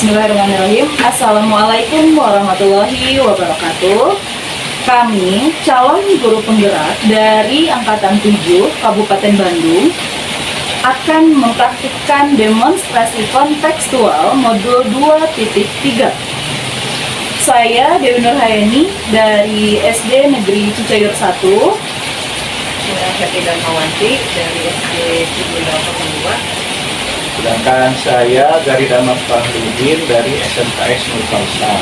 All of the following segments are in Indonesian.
Bismillahirrahmanirrahim. Assalamualaikum warahmatullahi wabarakatuh. Kami calon guru penggerak dari Angkatan 7 Kabupaten Bandung akan mempraktikkan demonstrasi kontekstual modul 2.3. Saya Dewi Nurhayani dari SD Negeri Cicayur 1. Saya Heti Darmawanti dari SD Cibunda 2. Sedangkan saya Garidama Fahrudin dari SMKS Nur Kautsar.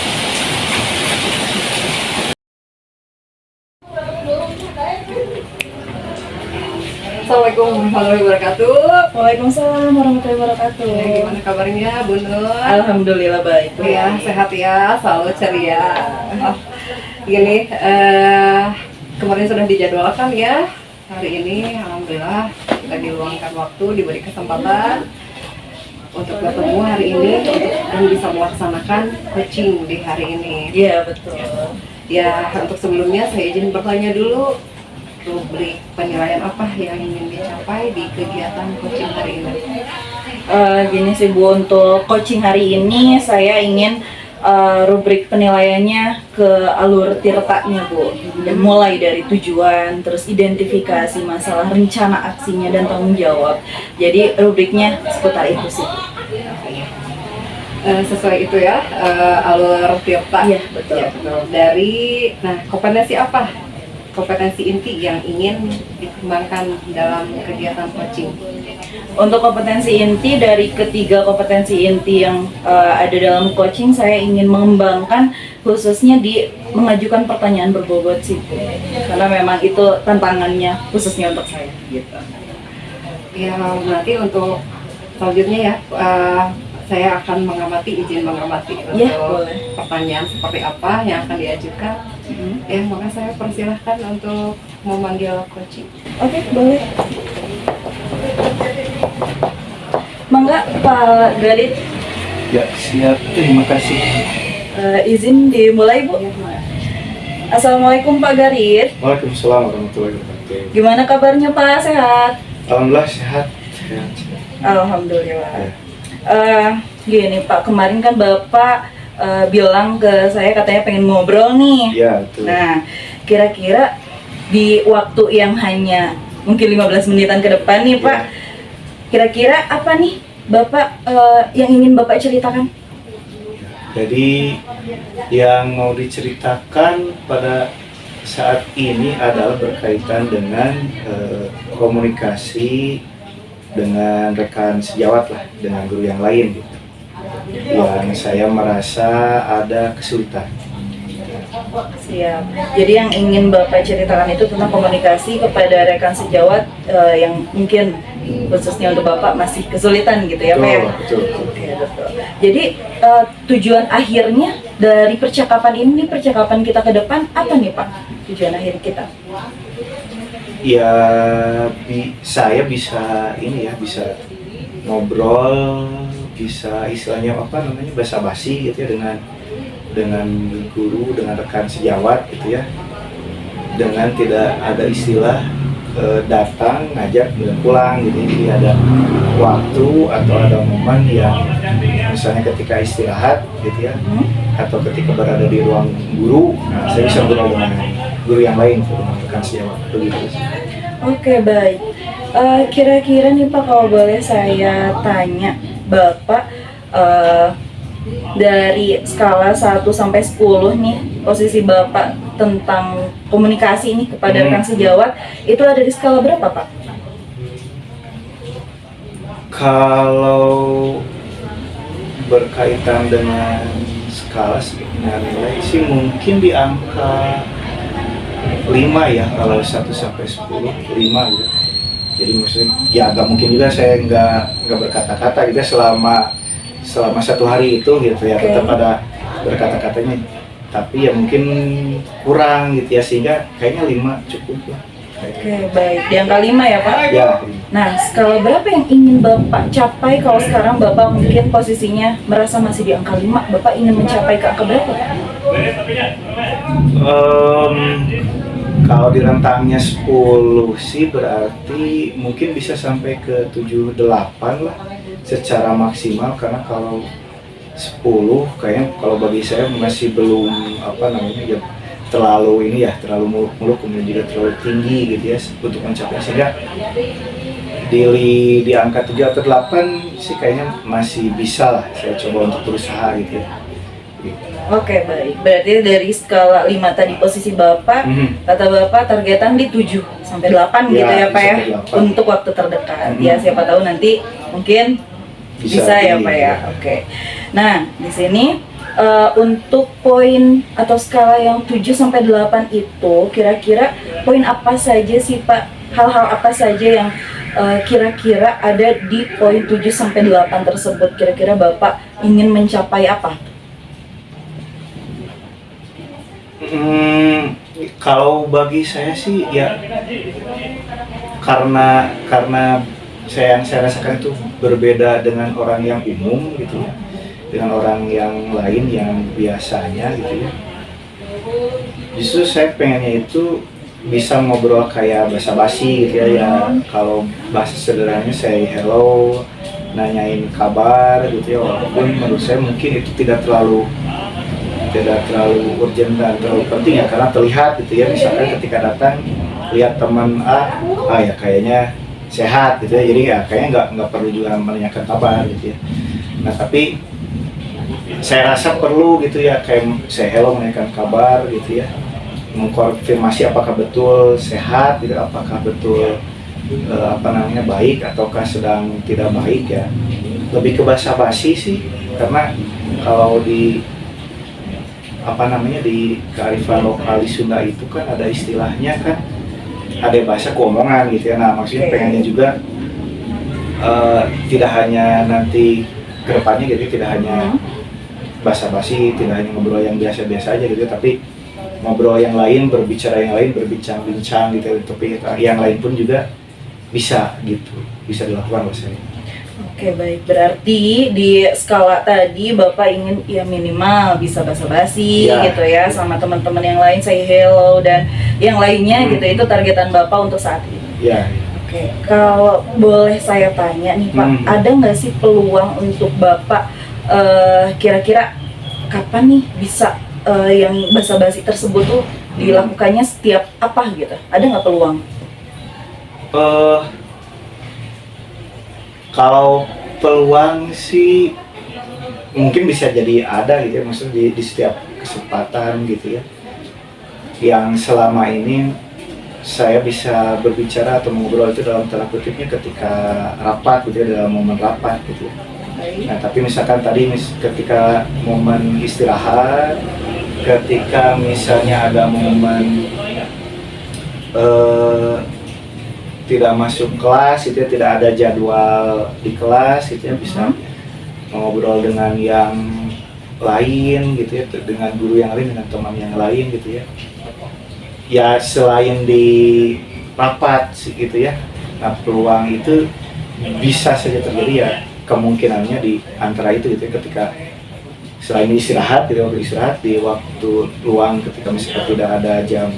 Assalamualaikum warahmatullahi wabarakatuh. Waalaikumsalam warahmatullahi wabarakatuh. Gimana kabarnya Bu Nur? Alhamdulillah baik. Ya, sehat ya, selalu ceria. Gini, kemarin sudah dijadwalkan ya. Hari ini alhamdulillah kita diluangkan waktu, diberi kesempatan untuk bertemu hari ini dan bisa melaksanakan coaching di hari ini. Iya betul. Ya, untuk sebelumnya saya izin bertanya dulu, rubrik penilaian apa yang ingin dicapai di kegiatan coaching hari ini? Gini sih Bu, untuk coaching hari ini saya ingin rubrik penilaiannya ke alur tirtanya Bu. Mulai dari tujuan, terus identifikasi masalah, rencana aksinya, dan tanggung jawab. Jadi rubriknya seputar itu sih. Sesuai itu ya, alur tirta. Iya betul. Ya, betul. Dari, kompetensi apa? Kompetensi inti yang ingin dikembangkan dalam kegiatan coaching. Untuk kompetensi inti, dari ketiga kompetensi inti yang ada dalam coaching, saya ingin mengembangkan khususnya di mengajukan pertanyaan berbobot sih, karena memang itu tantangannya khususnya untuk saya gitu. Ya, nanti untuk selanjutnya ya, saya akan izin mengamati Ya, untuk boleh. pertanyaan seperti apa yang akan diajukan. Ya, maka saya persilahkan untuk memanggil coaching. Oke, boleh. Mangga Pak Galit, Ya, siap. Terima kasih. izin dimulai Bu. Assalamualaikum Pak Garit. Waalaikumsalam warahmatullahi wabarakatuh. Gimana kabarnya Pak? Sehat? Alhamdulillah sehat. Alhamdulillah. Ya. Gini Pak, kemarin kan Bapak bilang ke saya katanya pengen ngobrol nih. Ya, betul. Nah, kira-kira di waktu yang hanya mungkin 15 menitan ke depan nih Pak, kira-kira apa nih Bapak yang ingin Bapak ceritakan? Jadi yang mau diceritakan pada saat ini adalah berkaitan dengan komunikasi dengan rekan sejawat lah, dengan guru yang lain gitu. Yang saya merasa ada kesulitan. Siap. Jadi yang ingin Bapak ceritakan itu tentang komunikasi kepada rekan sejawat yang mungkin khususnya untuk Bapak masih kesulitan gitu ya Pak ya? Betul. Oke, betul. Jadi tujuan akhirnya dari percakapan ini, percakapan kita ke depan apa nih Pak? Tujuan akhir kita? Ya, saya bisa bisa ngobrol, bisa istilahnya apa namanya basa-basi gitu ya dengan guru, dengan rekan sejawat gitu ya, dengan tidak ada istilah datang ngajak dan pulang gitu. Jadi ada waktu atau ada momen yang misalnya ketika istirahat gitu ya, atau ketika berada di ruang guru, saya bisa ngobrol dengan guru yang lain, dengan rekan sejawat begitu. Oke, baik. Kira-kira nih Pak, kalau boleh saya tanya Bapak, dari skala 1 sampai 10 nih, posisi Bapak tentang komunikasi ini kepada rekan sejawat itu ada di skala berapa Pak? Kalau berkaitan dengan skala dengan nilai sih mungkin di angka 5 ya, kalau 1 sampai 10, 5 gitu. Jadi maksudnya ya agak mungkin juga saya nggak berkata-kata gitu selama 1 hari itu gitu ya, tetap ada berkata-katanya, tapi ya mungkin kurang gitu ya, sehingga kayaknya 5 cukup lah. Oke, baik. Di angka 5 ya Pak? Ya. Nah, skala berapa yang ingin Bapak capai kalau sekarang Bapak mungkin posisinya merasa masih di angka 5, Bapak ingin mencapai ke angka berapa Pak? Kalau di rentangnya 10 sih berarti mungkin bisa sampai ke 7-8 lah secara maksimal, karena kalau 10 kayaknya kalau bagi saya masih belum apa namanya ya, terlalu ini ya, terlalu muluk-muluk, kemudian juga terlalu tinggi gitu ya untuk mencapai, sehingga di angka 7 atau 8 sih kayaknya masih bisa lah saya coba untuk berusaha gitu ya. Gitu. Oke, baik. Berarti dari skala 5 tadi posisi Bapak, kata Bapak targetan di 7 sampai 8 gitu ya, Pak ya, sampai 8. untuk waktu terdekat. Ya, siapa tahu nanti mungkin bisa ya, Pak ya. Oke. Nah, di sini untuk poin atau skala yang 7 sampai 8 itu kira-kira poin apa saja sih, Pak? Hal-hal apa saja yang kira-kira ada di poin 7 sampai 8 tersebut? Kira-kira Bapak ingin mencapai apa? Kalau bagi saya sih ya karena yang saya rasakan itu berbeda dengan orang yang umum gitu ya, dengan orang yang lain yang biasanya gitu ya. Justru saya pengennya itu bisa ngobrol kayak basa-basi gitu ya, ya kalau bahasa sederhananya saya hello, nanyain kabar gitu ya, walaupun menurut saya mungkin itu tidak terlalu urgent dan terlalu penting ya, karena terlihat gitu ya, misalkan ketika datang lihat teman ya kayaknya sehat gitu ya, jadi ya kayaknya nggak perlu juga menanyakan kabar gitu ya. Nah tapi saya rasa perlu gitu ya, kayak saya hello, menanyakan kabar gitu ya, mengkonfirmasi apakah betul sehat gitu, apakah betul baik ataukah sedang tidak baik ya, lebih ke basa-basi sih, karena kalau di di kearifan lokal di Sunda itu kan ada istilahnya kan, ada bahasa keomongan gitu ya. Nah maksudnya pengennya juga tidak hanya nanti kedepannya gitu, tidak hanya basa-basi, tidak hanya ngobrol yang biasa-biasa aja gitu, tapi ngobrol yang lain, berbicara yang lain, berbincang-bincang gitu, tapi yang lain pun juga bisa gitu, bisa dilakukan bahasanya. Oke, baik. Berarti di skala tadi Bapak ingin ya minimal bisa basa-basi gitu ya, sama teman-teman yang lain, say hello dan yang lainnya gitu, itu targetan Bapak untuk saat ini. Iya. Oke, kalau boleh saya tanya nih Pak, ada nggak sih peluang untuk Bapak kira-kira kapan nih bisa yang basa-basi tersebut tuh dilakukannya setiap apa gitu? Ada nggak peluang? Kalau peluang sih mungkin bisa jadi ada gitu ya, maksudnya di setiap kesempatan gitu ya, yang selama ini saya bisa berbicara atau mengobrol itu dalam tanda kutipnya ketika rapat gitu ya, dalam momen rapat gitu ya. Nah tapi misalkan tadi ketika momen istirahat, ketika misalnya ada momen tidak masuk kelas itu ya, tidak ada jadwal di kelas itu ya, bisa ngobrol dengan yang lain gitu ya, dengan guru yang lain, dengan teman yang lain gitu ya. Ya selain di rapat gitu ya, nah peluang itu bisa saja terjadi ya, kemungkinannya di antara itu gitu ya, ketika selain istirahat, waktu istirahat, di waktu luang ketika misalnya tidak ada jam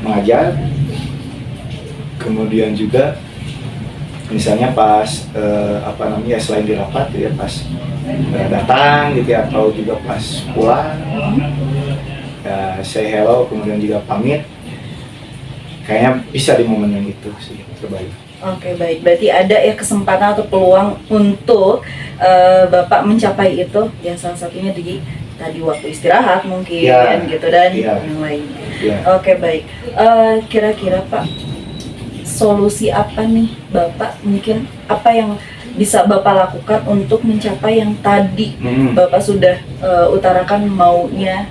mengajar, kemudian juga misalnya pas selain di rapat gitu ya, pas datang gitu ya, atau juga pas pulang ya, say hello, kemudian juga pamit, kayaknya bisa di momen yang itu sih terbaik. Oke, baik, berarti ada ya kesempatan atau peluang untuk Bapak mencapai itu ya, salah satunya di tadi waktu istirahat mungkin gitu dan yang lain. Oke, baik. Kira-kira Pak, solusi apa nih Bapak, mungkin apa yang bisa Bapak lakukan untuk mencapai yang tadi Bapak sudah utarakan maunya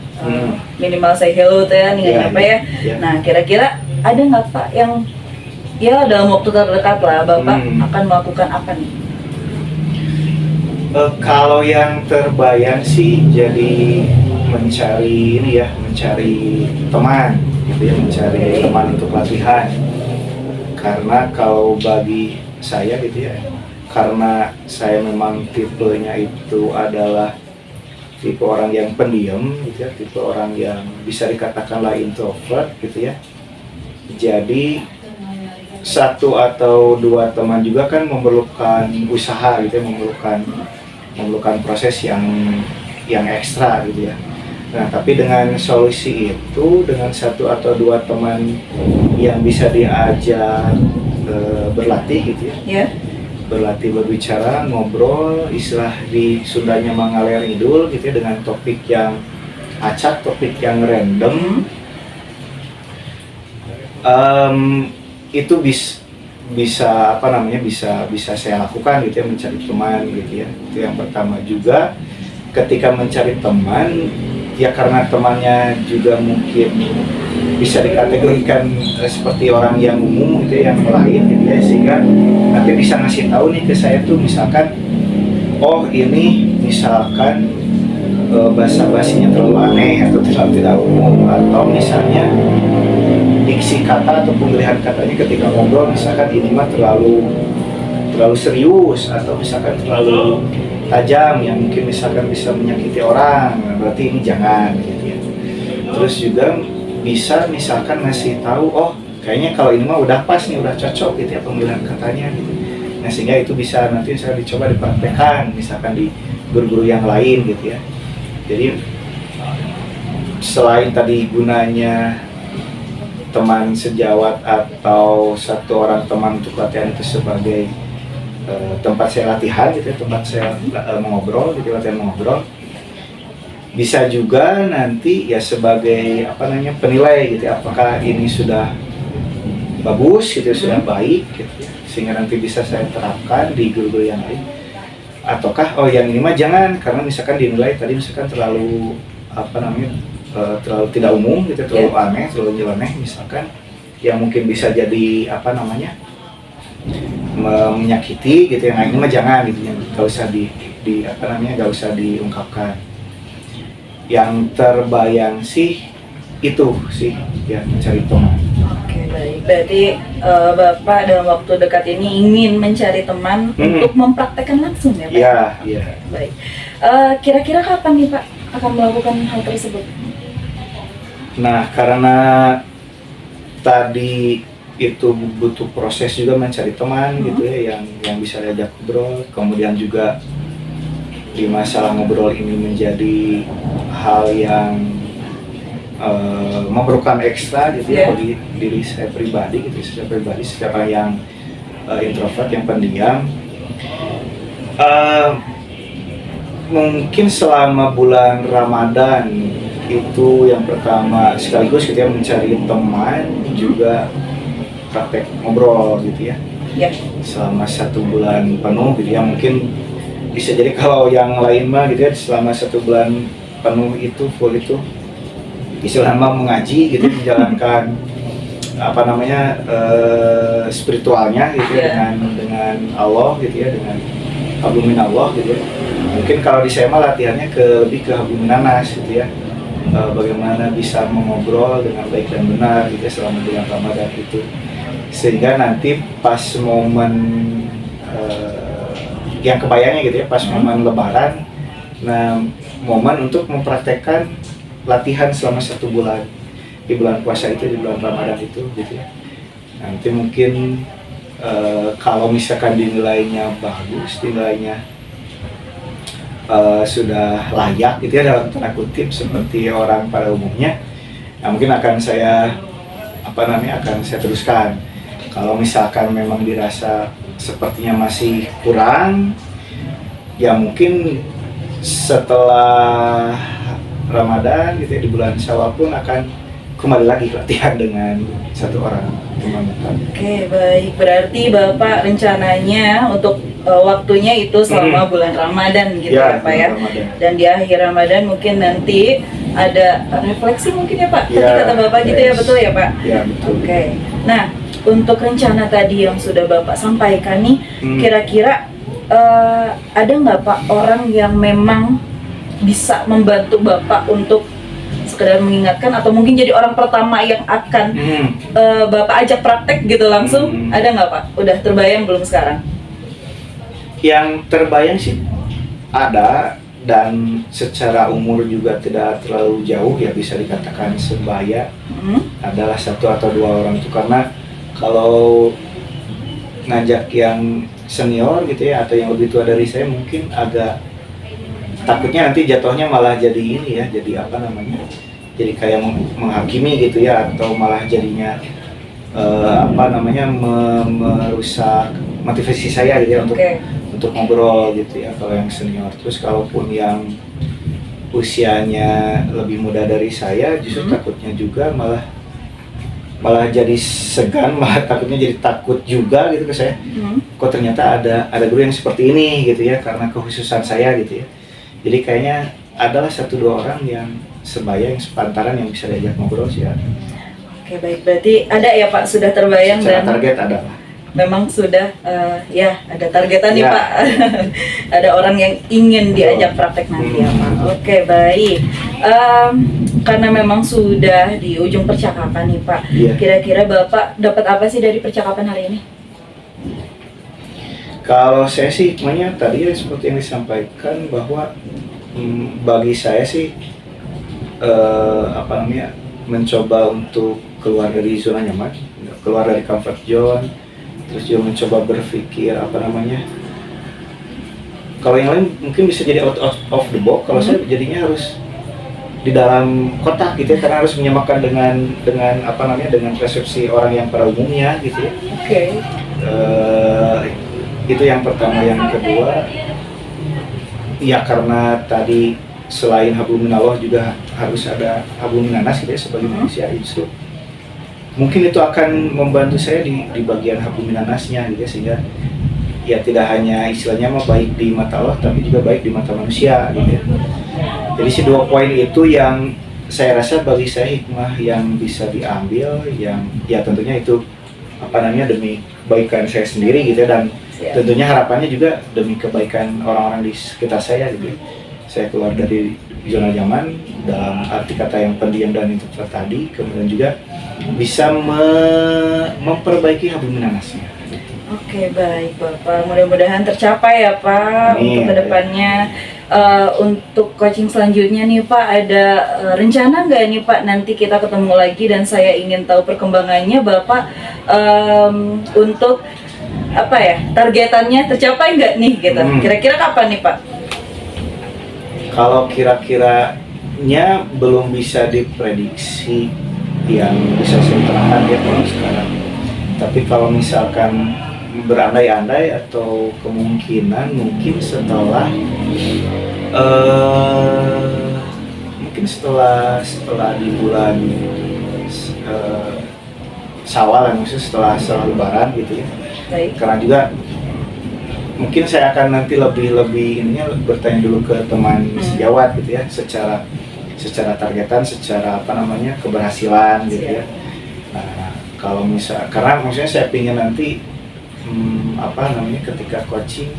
minimal say hello tuh ya, apa ya. Nah kira-kira ada nggak Pak yang ya dalam waktu terdekat lah Bapak akan melakukan apa nih? Kalau yang terbayang sih jadi mencari teman gitu ya, mencari teman untuk latihan. Karena kalau bagi saya gitu ya, karena saya memang tipenya itu adalah tipe orang yang pendiam gitu ya, tipe orang yang bisa dikatakanlah introvert gitu ya. Jadi satu atau dua teman juga kan memerlukan usaha gitu ya, memerlukan memerlukan proses yang ekstra gitu ya. Nah, tapi dengan solusi itu, dengan satu atau dua teman yang bisa diajak berlatih gitu ya, Ya. berlatih berbicara, ngobrol, istilah di Sundanya mengalir ngidul gitu ya, dengan topik yang acak, topik yang random, itu bisa apa namanya, bisa saya lakukan gitu ya, mencari teman gitu ya. Itu yang pertama. Juga ketika mencari teman ya, karena temannya juga mungkin bisa dikategorikan seperti orang yang umum gitu ya, yang lain gitu ya, sehingga nanti bisa ngasih tahu nih ke saya tuh, misalkan oh ini misalkan bahasa basinya terlalu aneh atau terlalu tidak umum, atau misalnya diksi kata atau pemilihan katanya ketika ngobrol misalkan ini mah terlalu serius, atau misalkan terlalu tajam yang mungkin misalkan bisa menyakiti orang, nah, berarti ini jangan gitu ya. Terus juga bisa misalkan ngasih tahu, oh kayaknya kalau ini mah udah pas nih, udah cocok gitu ya pemilihan katanya gitu. Nah, sehingga itu bisa nanti saya dicoba dipraktekkan misalkan di guru-guru yang lain gitu ya. Jadi selain tadi gunanya teman sejawat atau satu orang teman untuk latihan itu sebagai tempat saya latihan gitu ya, tempat saya mengobrol gitu, latihan mengobrol, bisa juga nanti ya sebagai apa namanya, penilai gitu ya, apakah ini sudah bagus gitu, sudah baik gitu ya, sehingga nanti bisa saya terapkan di guru-guru yang lain, ataukah oh yang ini mah jangan, karena misalkan dinilai tadi misalkan terlalu apa namanya, terlalu tidak umum gitu, terlalu aneh, terlalu nyeleneh misalkan, yang mungkin bisa jadi apa namanya, menyakiti gitu ya. Nah, ini mah jangan gitu ya, nggak usah di apa namanya, nggak usah diungkapkan. Yang terbayang sih itu sih ya, mencari teman. Oke, baik. Berarti Bapak dalam waktu dekat ini ingin mencari teman untuk mempraktekkan langsung ya Pak? Iya, iya. Baik. Kira-kira kapan nih Pak akan melakukan hal tersebut? Nah, karena tadi itu butuh proses juga mencari teman gitu ya, yang bisa diajak ngobrol, kemudian juga di masalah ngobrol ini menjadi hal yang memerlukan ekstra gitu ya bagi diri saya pribadi gitu, secara yang introvert, yang pendiam. Mungkin selama bulan Ramadan itu yang pertama, sekaligus gitu ya, mencari teman, juga praktek ngobrol gitu ya, selama 1 bulan penuh gitu ya. Mungkin bisa jadi kalau yang lain mah gitu ya, selama 1 bulan penuh itu full itu istilahnya mengaji gitu, menjalankan apa namanya, spiritualnya gitu ya, dengan Allah gitu ya, dengan hablum minallah gitu ya. Mungkin kalau di saya mah latihannya lebih ke hablum minanas gitu ya, bagaimana bisa mengobrol dengan baik dan benar gitu ya selama bulan Ramadan itu, sehingga nanti pas momen yang kebayangnya gitu ya, pas momen Lebaran, nah momen untuk mempraktekkan latihan selama 1 bulan di bulan puasa itu, di bulan Ramadan itu gitu ya. Nanti mungkin kalau misalkan dinilainya bagus, dinilainya sudah layak gitu ya, dalam tanda kutip seperti orang pada umumnya, nah mungkin akan saya apa namanya, akan saya teruskan. Kalau misalkan memang dirasa sepertinya masih kurang, ya mungkin setelah Ramadan gitu ya, di bulan Syawal pun akan kembali lagi latihan dengan 1 orang teman. Oke, baik. Berarti Bapak rencananya untuk waktunya itu selama bulan Ramadan gitu ya Pak ya. Ramadan. Dan di akhir Ramadan mungkin nanti ada refleksi mungkin ya Pak. Tadi kata Bapak gitu ya, betul ya Pak? Ya, betul. Oke. Nah, untuk rencana tadi yang sudah Bapak sampaikan nih, kira-kira ada nggak Pak orang yang memang bisa membantu Bapak untuk sekedar mengingatkan, atau mungkin jadi orang pertama yang akan Bapak ajak praktek gitu langsung? Ada nggak Pak? Udah terbayang belum sekarang? Yang terbayang sih ada, dan secara umur juga tidak terlalu jauh ya, bisa dikatakan sebaya, adalah 1 atau 2 orang itu. Karena kalau ngajak yang senior gitu ya, atau yang lebih tua dari saya, mungkin agak takutnya nanti jatuhnya malah jadi ini ya, jadi apa namanya, jadi kayak menghakimi gitu ya, atau malah jadinya apa namanya merusak motivasi saya gitu ya untuk ngobrol gitu ya kalau yang senior. Terus kalaupun yang usianya lebih muda dari saya, justru takutnya juga malah jadi segan, malah takutnya jadi takut juga gitu ke saya. Kok ternyata ada guru yang seperti ini gitu ya, karena kekhususan saya gitu ya. Jadi kayaknya adalah 1-2 orang yang sebaya, yang sepantaran, yang bisa diajak ngobrol sih ya. Oke, baik, berarti ada ya Pak, sudah terbayang Secara dan target ada lah. memang sudah ya ada targetan nih Ya. Pak. Ada orang yang ingin diajak praktek nanti ya Pak. Oke, baik. Karena memang sudah di ujung percakapan nih Pak. Iya. Kira-kira Bapak dapat apa sih dari percakapan hari ini? Kalau saya sih hikmahnya tadi ya seperti yang disampaikan bahwa bagi saya sih apa namanya, mencoba untuk keluar dari zona nyaman, keluar dari comfort zone, terus juga mencoba berpikir apa namanya. Kalau yang lain mungkin bisa jadi out of the box, kalau saya jadinya harus di dalam kotak gitu ya, karena harus menyamakan dengan apa namanya, dengan persepsi orang yang pada umumnya gitu ya. Oke. Itu yang pertama. Yang kedua ya, karena tadi selain hablum minallah juga harus ada hablum minanas gitu ya, sebagai manusia justru mungkin itu akan membantu saya di bagian hablum minanasnya gitu ya, sehingga ya tidak hanya istilahnya mah baik di mata Allah tapi juga baik di mata manusia gitu ya. Jadi si 2 poin itu yang saya rasa bagi saya hikmah yang bisa diambil, yang ya tentunya itu apa namanya, demi kebaikan saya sendiri gitu ya, dan tentunya harapannya juga demi kebaikan orang-orang di sekitar saya gitu. Saya keluar dari zona nyaman dalam arti kata yang pendiam dan introvert tadi, kemudian juga bisa memperbaiki hablum minanasnya. Oke, baik Bapak, mudah-mudahan tercapai ya Pak. Untuk kedepannya. Untuk coaching selanjutnya nih Pak, ada rencana nggak nih Pak, nanti kita ketemu lagi dan saya ingin tahu perkembangannya Bapak, untuk apa ya, targetannya tercapai nggak nih gitu. Kira-kira kapan nih Pak? Kalau kira-kiranya belum bisa diprediksi yang bisa saya terangkan ya kalau sekarang. Tapi kalau misalkan berandai-andai atau kemungkinan mungkin setelah di bulan Syawal, maksudnya setelah Lebaran gitu ya. Baik. Karena juga mungkin saya akan nanti lebih ininya bertanya dulu ke teman sejawat gitu ya, secara targetan, secara apa namanya, keberhasilan gitu ya. Nah, kalau karena maksudnya saya pingin nanti apa namanya, ketika coaching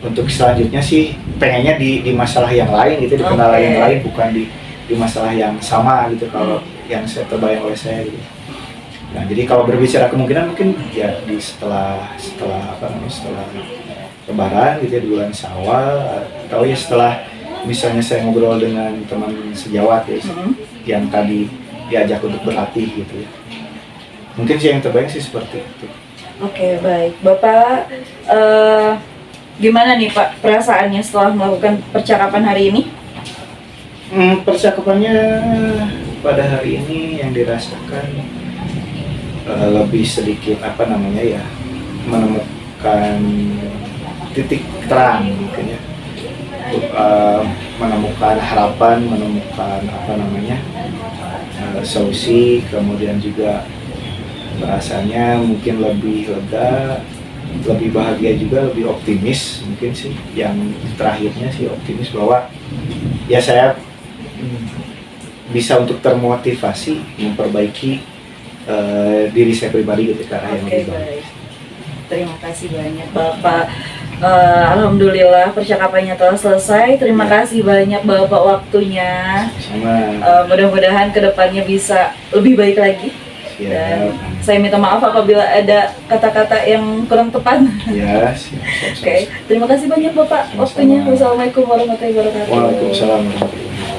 untuk selanjutnya sih pengennya di masalah yang lain gitu, di kendala yang lain, bukan di masalah yang sama gitu kalau yang saya terbayang oleh saya gitu. Nah, jadi kalau berbicara kemungkinan mungkin ya di setelah apa namanya, setelah Lebaran gitu ya, di bulan Syawal, atau ya setelah misalnya saya ngobrol dengan teman sejawat ya, yang tadi diajak untuk berlatih gitu ya. Mungkin sih yang terbaik sih seperti itu. Oke, baik Bapak, gimana nih Pak perasaannya setelah melakukan percakapan hari ini? Percakapannya pada hari ini yang dirasakan lebih sedikit apa namanya ya, menemukan titik terang mungkin ya, menemukan harapan, menemukan apa namanya, solusi, kemudian juga rasanya mungkin lebih lega, lebih bahagia juga, lebih optimis mungkin sih. Yang terakhirnya sih optimis bahwa ya saya bisa untuk termotivasi memperbaiki diri saya pribadi gitu, ke arah yang lebih baik. Terima kasih banyak Bapak. Alhamdulillah percakapannya telah selesai. Terima kasih banyak Bapak waktunya. Sama. Mudah-mudahan kedepannya bisa lebih baik lagi. Dan saya minta maaf apabila ada kata-kata yang kurang tepat. Ya, siap. Oke, terima kasih banyak Bapak waktunya. Wassalamualaikum warahmatullahi wabarakatuh. Waalaikumsalam warahmatullahi wabarakatuh.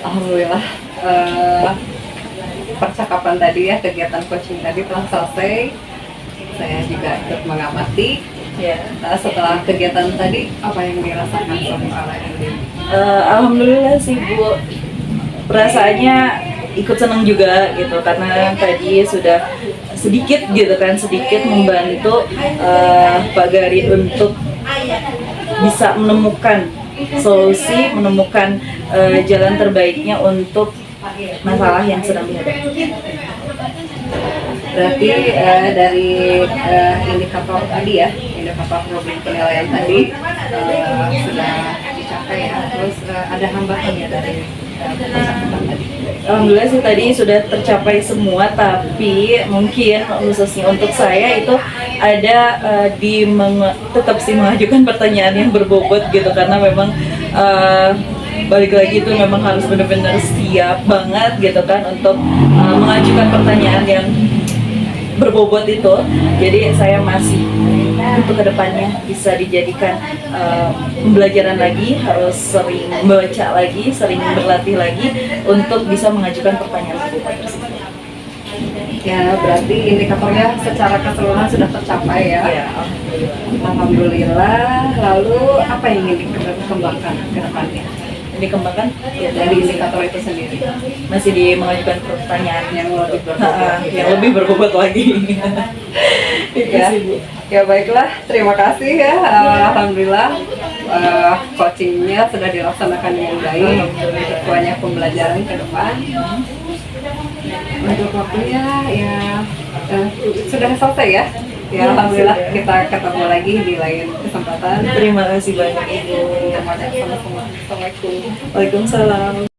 Alhamdulillah, percakapan tadi ya, kegiatan coaching tadi telah selesai. Saya juga ikut mengamati Ya. Nah, setelah kegiatan tadi apa yang dirasakan sama Indi? Alhamdulillah sih Bu, perasaannya ikut senang juga gitu karena tadi sudah sedikit gitu kan, sedikit membantu Pak Gari untuk bisa menemukan solusi, menemukan jalan terbaiknya untuk masalah yang sedang dihadapi. Berarti dari indikator tadi ya, indikator problem penilaian tadi sudah dicapai ya. Terus ada hambatannya dari peserta tadi. Alhamdulillah sih tadi sudah tercapai semua, tapi mungkin khususnya untuk saya itu ada tetap sih mengajukan pertanyaan yang berbobot gitu karena memang balik lagi itu memang harus benar-benar siap banget gitu kan untuk mengajukan pertanyaan yang berbobot itu. Jadi saya masih untuk kedepannya bisa dijadikan pembelajaran lagi, harus sering membaca lagi, sering berlatih lagi untuk bisa mengajukan pertanyaan berbobot tersebut. Ya, berarti indikatornya secara keseluruhan sudah tercapai ya. Ya, Alhamdulillah. Lalu apa yang ingin dikembangkan ke depannya? dikembangkan ya Dari tadi indikator itu sendiri. masih mengajukan pertanyaan Yang lebih berbobot. yang lebih berbobot lagi. Itu Ya. sih, Bu. Ya baiklah, terima kasih ya. Alhamdulillah coachingnya sudah dilaksanakan dengan baik. Banyak pembelajaran ke depan. Untuk waktunya ya sudah selesai ya. Ya, Ya, alhamdulillah sudah. kita ketemu lagi di lain kesempatan. Terima kasih banyak Ibu. Sama-sama. Assalamualaikum. Waalaikumsalam.